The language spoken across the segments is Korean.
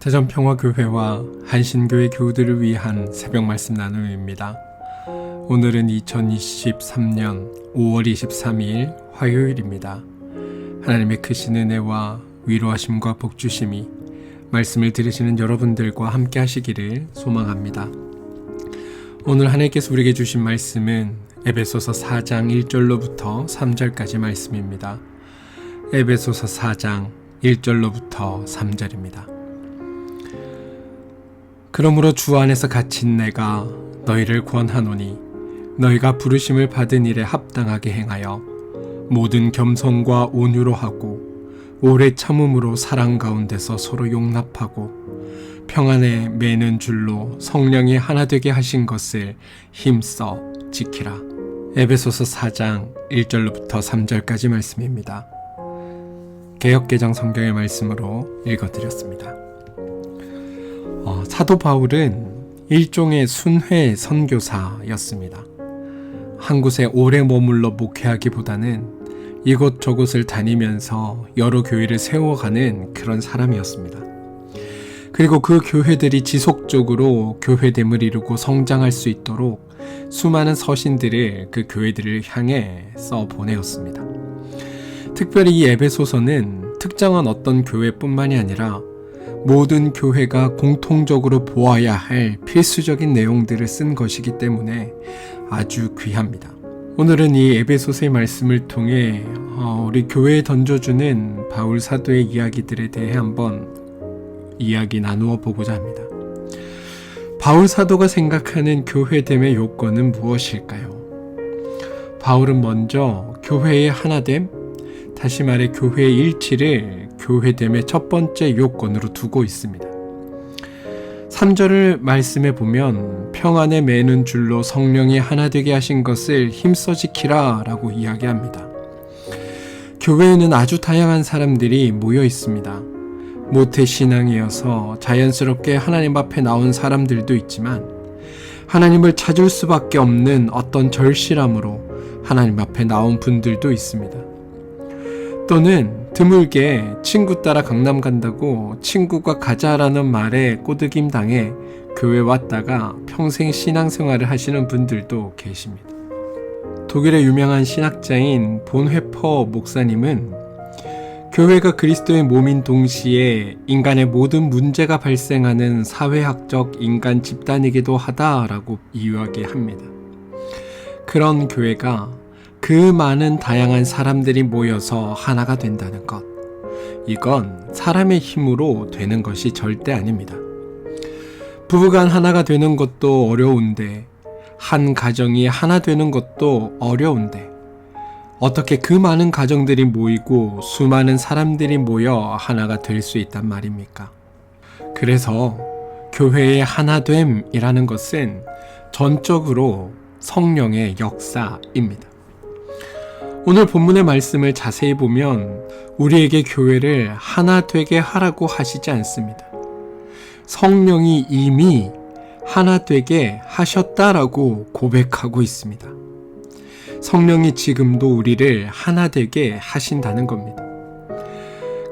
대전평화교회와 한신교회 교우들을 위한 새벽 말씀 나눔입니다. 오늘은 2023년 5월 23일 화요일입니다. 하나님의 크신 은혜와 위로하심과 복주심이 말씀을 들으시는 여러분들과 함께 하시기를 소망합니다. 오늘 하나님께서 우리에게 주신 말씀은 에베소서 4장 1절로부터 3절까지 말씀입니다. 에베소서 4장 1절로부터 3절입니다. 그러므로 주 안에서 갇힌 내가 너희를 권하노니 너희가 부르심을 받은 일에 합당하게 행하여 모든 겸손과 온유로 하고 오래 참음으로 사랑 가운데서 서로 용납하고 평안에 매는 줄로 성령이 하나 되게 하신 것을 힘써 지키라. 에베소서 4장 1절로부터 3절까지 말씀입니다. 개역개정 성경의 말씀으로 읽어드렸습니다. 사도 바울은 일종의 순회 선교사였습니다. 한 곳에 오래 머물러 목회하기보다는 이곳저곳을 다니면서 여러 교회를 세워가는 그런 사람이었습니다. 그리고 그 교회들이 지속적으로 교회됨을 이루고 성장할 수 있도록 수많은 서신들을 그 교회들을 향해 써보내었습니다. 특별히 이 에베소서는 특정한 어떤 교회뿐만이 아니라 모든 교회가 공통적으로 보아야 할 필수적인 내용들을 쓴 것이기 때문에 아주 귀합니다. 오늘은 이 에베소서의 말씀을 통해 우리 교회에 던져주는 바울 사도의 이야기들에 대해 한번 이야기 나누어 보고자 합니다. 바울 사도가 생각하는 교회됨의 요건은 무엇일까요? 바울은 먼저 교회의 하나됨, 다시 말해 교회의 일치를 교회됨의 첫 번째 요건으로 두고 있습니다. 3절을 말씀해 보면 평안에 매는 줄로 성령이 하나 되게 하신 것을 힘써 지키라 라고 이야기합니다. 교회에는 아주 다양한 사람들이 모여 있습니다. 모태신앙이어서 자연스럽게 하나님 앞에 나온 사람들도 있지만 하나님을 찾을 수밖에 없는 어떤 절실함으로 하나님 앞에 나온 분들도 있습니다. 또는 드물게 친구 따라 강남 간다고 친구가 가자라는 말에 꼬드김 당해 교회 왔다가 평생 신앙생활을 하시는 분들도 계십니다. 독일의 유명한 신학자인 본회퍼 목사님은 교회가 그리스도의 몸인 동시에 인간의 모든 문제가 발생하는 사회학적 인간 집단이기도 하다라고 이야기합니다. 그런 교회가 그 많은 다양한 사람들이 모여서 하나가 된다는 것, 이건 사람의 힘으로 되는 것이 절대 아닙니다. 부부간 하나가 되는 것도 어려운데 한 가정이 하나 되는 것도 어려운데 어떻게 그 많은 가정들이 모이고 수많은 사람들이 모여 하나가 될 수 있단 말입니까? 그래서 교회의 하나됨이라는 것은 전적으로 성령의 역사입니다. 오늘 본문의 말씀을 자세히 보면 우리에게 교회를 하나 되게 하라고 하시지 않습니다. 성령이 이미 하나 되게 하셨다라고 고백하고 있습니다. 성령이 지금도 우리를 하나 되게 하신다는 겁니다.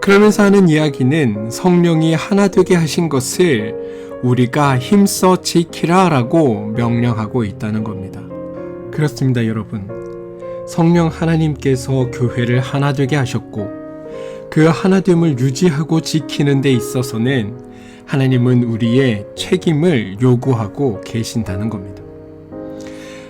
그러면서 하는 이야기는 성령이 하나 되게 하신 것을 우리가 힘써 지키라라고 명령하고 있다는 겁니다. 그렇습니다, 여러분. 성령 하나님께서 교회를 하나 되게 하셨고 그 하나됨을 유지하고 지키는 데 있어서는 하나님은 우리의 책임을 요구하고 계신다는 겁니다.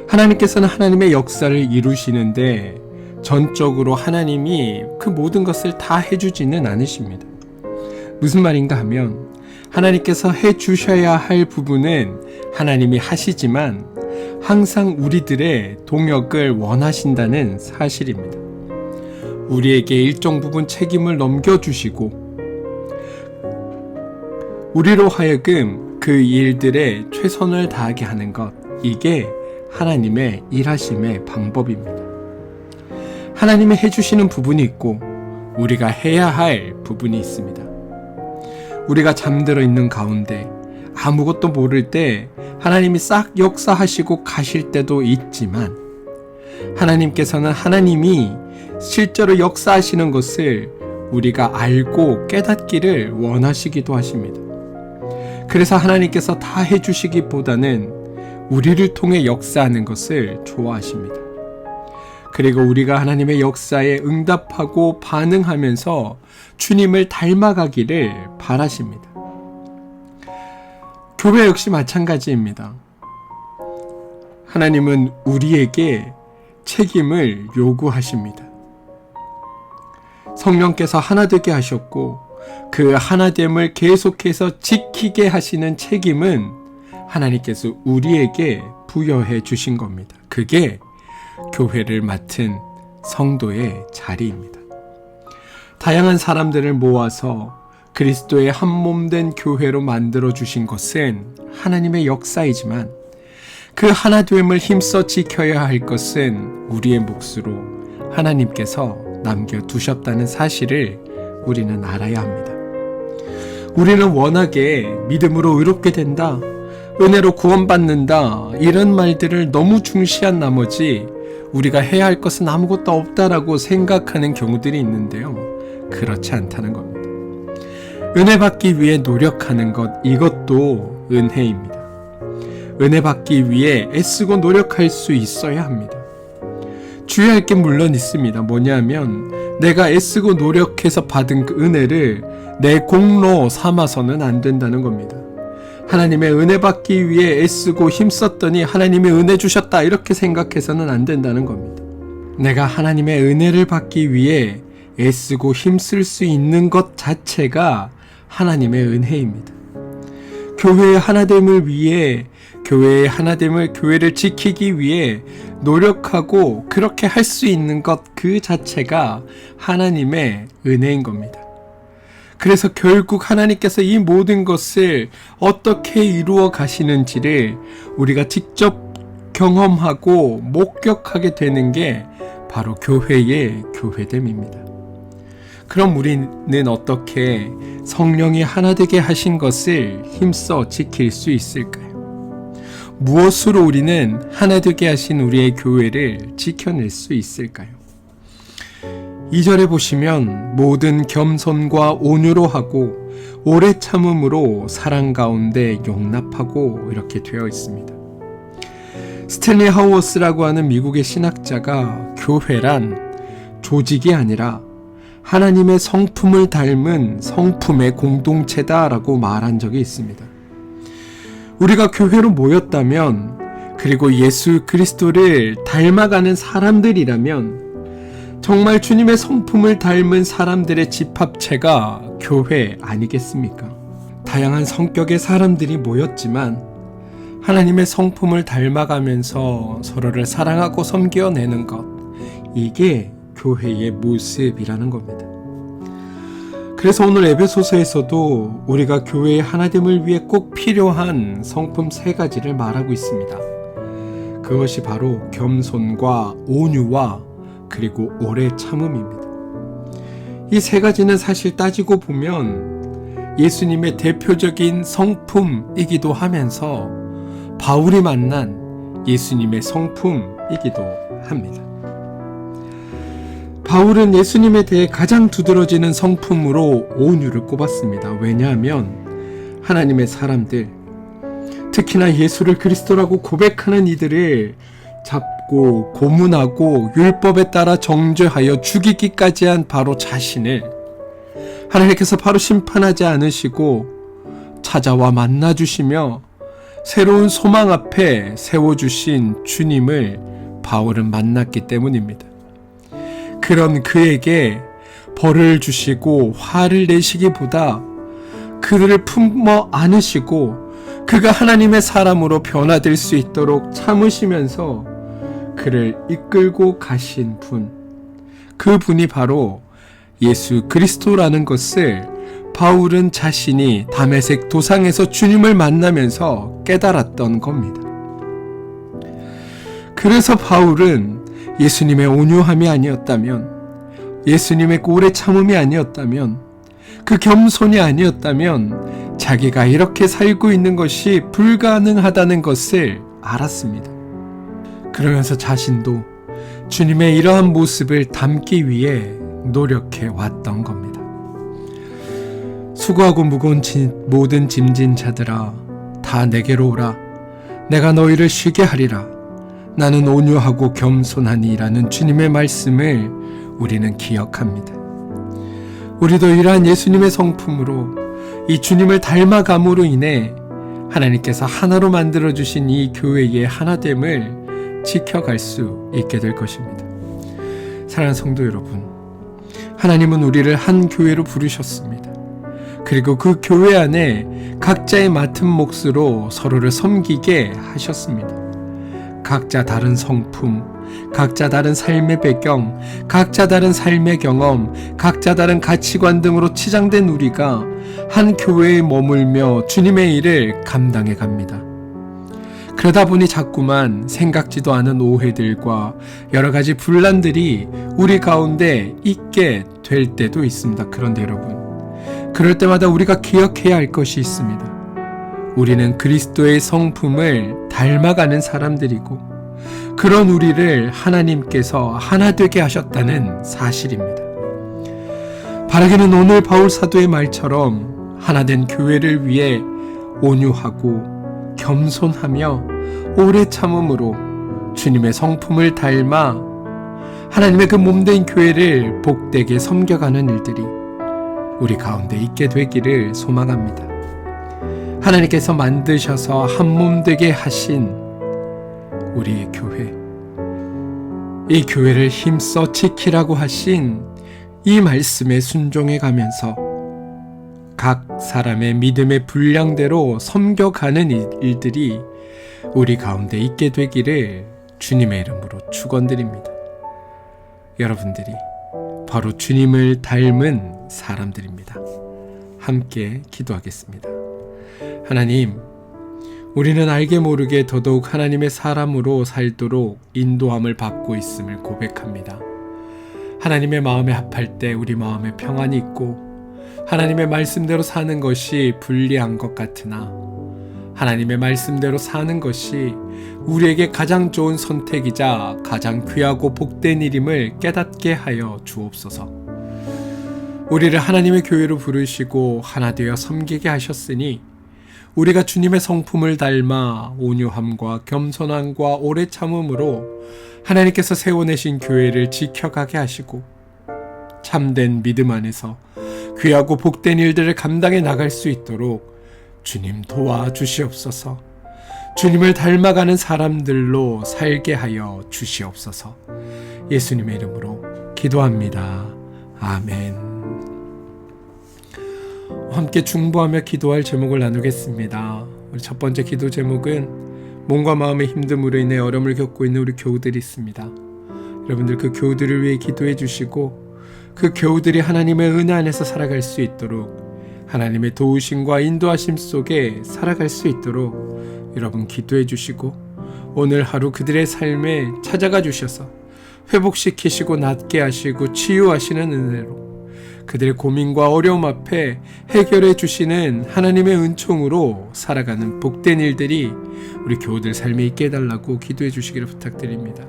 하나님께서는 하나님의 역사를 이루시는데 전적으로 하나님이 그 모든 것을 다 해주지는 않으십니다. 무슨 말인가 하면 하나님께서 해주셔야 할 부분은 하나님이 하시지만 항상 우리들의 동역을 원하신다는 사실입니다. 우리에게 일정 부분 책임을 넘겨주시고 우리로 하여금 그 일들에 최선을 다하게 하는 것, 이게 하나님의 일하심의 방법입니다. 하나님이 해주시는 부분이 있고 우리가 해야 할 부분이 있습니다. 우리가 잠들어 있는 가운데 아무것도 모를 때 하나님이 싹 역사하시고 가실 때도 있지만 하나님께서는 하나님이 실제로 역사하시는 것을 우리가 알고 깨닫기를 원하시기도 하십니다. 그래서 하나님께서 다 해주시기보다는 우리를 통해 역사하는 것을 좋아하십니다. 그리고 우리가 하나님의 역사에 응답하고 반응하면서 주님을 닮아가기를 바라십니다. 교회 역시 마찬가지입니다. 하나님은 우리에게 책임을 요구하십니다. 성령께서 하나 되게 하셨고 그 하나됨을 계속해서 지키게 하시는 책임은 하나님께서 우리에게 부여해 주신 겁니다. 그게 교회를 맡은 성도의 자리입니다. 다양한 사람들을 모아서 그리스도의 한 몸된 교회로 만들어 주신 것은 하나님의 역사이지만 그 하나됨을 힘써 지켜야 할 것은 우리의 몫으로 하나님께서 남겨두셨다는 사실을 우리는 알아야 합니다. 우리는 워낙에 믿음으로 의롭게 된다, 은혜로 구원받는다 이런 말들을 너무 중시한 나머지 우리가 해야 할 것은 아무것도 없다라고 생각하는 경우들이 있는데요. 그렇지 않다는 겁니다. 은혜 받기 위해 노력하는 것, 이것도 은혜입니다. 은혜 받기 위해 애쓰고 노력할 수 있어야 합니다. 주의할 게 물론 있습니다. 뭐냐면 내가 애쓰고 노력해서 받은 그 은혜를 내 공로 삼아서는 안 된다는 겁니다. 하나님의 은혜 받기 위해 애쓰고 힘썼더니 하나님이 은혜 주셨다 이렇게 생각해서는 안 된다는 겁니다. 내가 하나님의 은혜를 받기 위해 애쓰고 힘쓸 수 있는 것 자체가 하나님의 은혜입니다. 교회의 하나됨을 위해, 교회의 하나됨을, 교회를 지키기 위해 노력하고 그렇게 할 수 있는 것 그 자체가 하나님의 은혜인 겁니다. 그래서 결국 하나님께서 이 모든 것을 어떻게 이루어 가시는지를 우리가 직접 경험하고 목격하게 되는 게 바로 교회의 교회됨입니다. 그럼 우리는 어떻게 성령이 하나 되게 하신 것을 힘써 지킬 수 있을까요? 무엇으로 우리는 하나 되게 하신 우리의 교회를 지켜낼 수 있을까요? 2절에 보시면 모든 겸손과 온유로 하고 오래 참음으로 사랑 가운데 용납하고 이렇게 되어 있습니다. 스탠리 하우어스라고 하는 미국의 신학자가 교회란 조직이 아니라 하나님의 성품을 닮은 성품의 공동체다라고 말한 적이 있습니다. 우리가 교회로 모였다면, 그리고 예수 그리스도를 닮아가는 사람들이라면 정말 주님의 성품을 닮은 사람들의 집합체가 교회 아니겠습니까? 다양한 성격의 사람들이 모였지만 하나님의 성품을 닮아가면서 서로를 사랑하고 섬겨내는 것, 이게 교회의 모습이라는 겁니다. 그래서 오늘 에베소서에서도 우리가 교회의 하나됨을 위해 꼭 필요한 성품 3가지를 말하고 있습니다. 그것이 바로 겸손과 온유와 그리고 오래 참음입니다. 이 3가지는 사실 따지고 보면 예수님의 대표적인 성품이기도 하면서 바울이 만난 예수님의 성품이기도 합니다. 바울은 예수님에 대해 가장 두드러지는 성품으로 온유를 꼽았습니다. 왜냐하면 하나님의 사람들, 특히나 예수를 그리스도라고 고백하는 이들을 잡고 고문하고 율법에 따라 정죄하여 죽이기까지 한 바로 자신을 하나님께서 바로 심판하지 않으시고 찾아와 만나주시며 새로운 소망 앞에 세워주신 주님을 바울은 만났기 때문입니다. 그런 그에게 벌을 주시고 화를 내시기보다 그들을 품어 안으시고 그가 하나님의 사람으로 변화될 수 있도록 참으시면서 그를 이끌고 가신 분, 그분이 바로 예수 그리스도라는 것을 바울은 자신이 다메섹 도상에서 주님을 만나면서 깨달았던 겁니다. 그래서 바울은 예수님의 온유함이 아니었다면, 예수님의 오래 참음이 아니었다면, 그 겸손이 아니었다면 자기가 이렇게 살고 있는 것이 불가능하다는 것을 알았습니다. 그러면서 자신도 주님의 이러한 모습을 담기 위해 노력해 왔던 겁니다. 수고하고 무거운 모든 짐진 자들아 다 내게로 오라. 내가 너희를 쉬게 하리라. 나는 온유하고 겸손하니라는 주님의 말씀을 우리는 기억합니다. 우리도 이러한 예수님의 성품으로 이 주님을 닮아감으로 인해 하나님께서 하나로 만들어주신 이 교회의 하나됨을 지켜갈 수 있게 될 것입니다. 사랑하는 성도 여러분, 하나님은 우리를 한 교회로 부르셨습니다. 그리고 그 교회 안에 각자의 맡은 몫으로 서로를 섬기게 하셨습니다. 각자 다른 성품, 각자 다른 삶의 배경, 각자 다른 삶의 경험, 각자 다른 가치관 등으로 치장된 우리가 한 교회에 머물며 주님의 일을 감당해 갑니다. 그러다 보니 자꾸만 생각지도 않은 오해들과 여러 가지 분란들이 우리 가운데 있게 될 때도 있습니다. 그런데 여러분, 그럴 때마다 우리가 기억해야 할 것이 있습니다. 우리는 그리스도의 성품을 닮아가는 사람들이고 그런 우리를 하나님께서 하나 되게 하셨다는 사실입니다. 바라기는 오늘 바울 사도의 말처럼 하나된 교회를 위해 온유하고 겸손하며 오래 참음으로 주님의 성품을 닮아 하나님의 그 몸된 교회를 복되게 섬겨가는 일들이 우리 가운데 있게 되기를 소망합니다. 하나님께서 만드셔서 한 몸 되게 하신 우리의 교회, 이 교회를 힘써 지키라고 하신 이 말씀에 순종해 가면서 각 사람의 믿음의 분량대로 섬겨가는 일들이 우리 가운데 있게 되기를 주님의 이름으로 축원드립니다. 여러분들이 바로 주님을 닮은 사람들입니다. 함께 기도하겠습니다. 하나님, 우리는 알게 모르게 더더욱 하나님의 사람으로 살도록 인도함을 받고 있음을 고백합니다. 하나님의 마음에 합할 때 우리 마음에 평안이 있고 하나님의 말씀대로 사는 것이 불리한 것 같으나 하나님의 말씀대로 사는 것이 우리에게 가장 좋은 선택이자 가장 귀하고 복된 일임을 깨닫게 하여 주옵소서. 우리를 하나님의 교회로 부르시고 하나 되어 섬기게 하셨으니 우리가 주님의 성품을 닮아 온유함과 겸손함과 오래 참음으로 하나님께서 세워내신 교회를 지켜가게 하시고 참된 믿음 안에서 귀하고 복된 일들을 감당해 나갈 수 있도록 주님 도와주시옵소서. 주님을 닮아가는 사람들로 살게 하여 주시옵소서. 예수님의 이름으로 기도합니다. 아멘. 함께 중보하며 기도할 제목을 나누겠습니다. 우리 첫 번째 기도 제목은 몸과 마음의 힘듦으로 인해 어려움을 겪고 있는 우리 교우들이 있습니다. 여러분들 그 교우들을 위해 기도해 주시고 그 교우들이 하나님의 은혜 안에서 살아갈 수 있도록 하나님의 도우심과 인도하심 속에 살아갈 수 있도록 여러분 기도해 주시고 오늘 하루 그들의 삶에 찾아가 주셔서 회복시키시고 낫게 하시고 치유하시는 은혜로 그들의 고민과 어려움 앞에 해결해 주시는 하나님의 은총으로 살아가는 복된 일들이 우리 교우들 삶에 있게 해달라고 기도해 주시기를 부탁드립니다.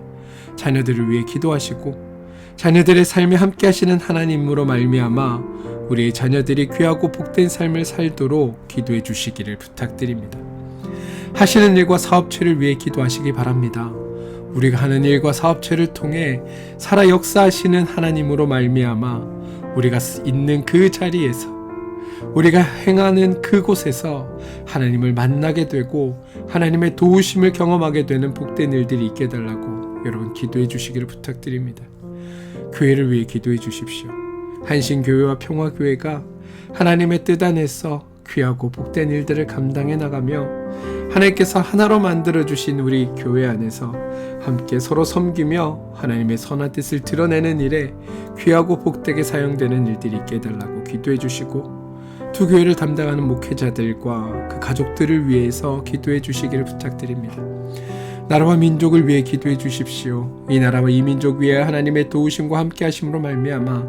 자녀들을 위해 기도하시고 자녀들의 삶에 함께 하시는 하나님으로 말미암아 우리의 자녀들이 귀하고 복된 삶을 살도록 기도해 주시기를 부탁드립니다. 하시는 일과 사업체를 위해 기도하시기 바랍니다. 우리가 하는 일과 사업체를 통해 살아 역사하시는 하나님으로 말미암아 우리가 있는 그 자리에서 우리가 행하는 그곳에서 하나님을 만나게 되고 하나님의 도우심을 경험하게 되는 복된 일들이 있게 해달라고 여러분 기도해 주시기를 부탁드립니다. 교회를 위해 기도해 주십시오. 한신교회와 평화교회가 하나님의 뜻 안에서 귀하고 복된 일들을 감당해 나가며 하나님께서 하나로 만들어주신 우리 교회 안에서 함께 서로 섬기며 하나님의 선한 뜻을 드러내는 일에 귀하고 복되게 사용되는 일들이 있게 해달라고 기도해 주시고 두 교회를 담당하는 목회자들과 그 가족들을 위해서 기도해 주시기를 부탁드립니다. 나라와 민족을 위해 기도해 주십시오. 이 나라와 이 민족 위에 하나님의 도우심과 함께 하심으로 말미암아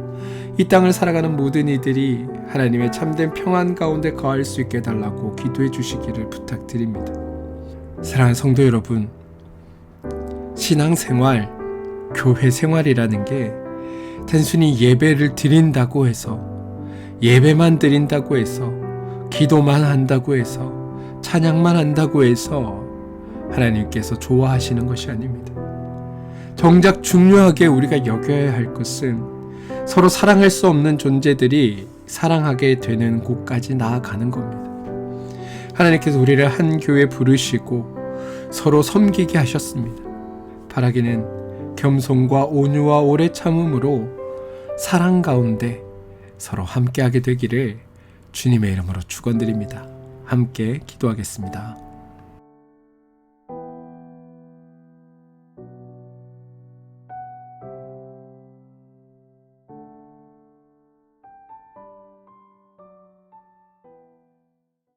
이 땅을 살아가는 모든 이들이 하나님의 참된 평안 가운데 거할 수 있게 해달라고 기도해 주시기를 부탁드립니다. 사랑하는 성도 여러분, 신앙생활, 교회 생활이라는 게 단순히 예배를 드린다고 해서 예배만 드린다고 해서, 기도만 한다고 해서, 찬양만 한다고 해서 하나님께서 좋아하시는 것이 아닙니다. 정작 중요하게 우리가 여겨야 할 것은 서로 사랑할 수 없는 존재들이 사랑하게 되는 곳까지 나아가는 겁니다. 하나님께서 우리를 한 교회 부르시고 서로 섬기게 하셨습니다. 바라기는 겸손과 온유와 오래 참음으로 사랑 가운데 서로 함께하게 되기를 주님의 이름으로 축원드립니다. 함께 기도하겠습니다.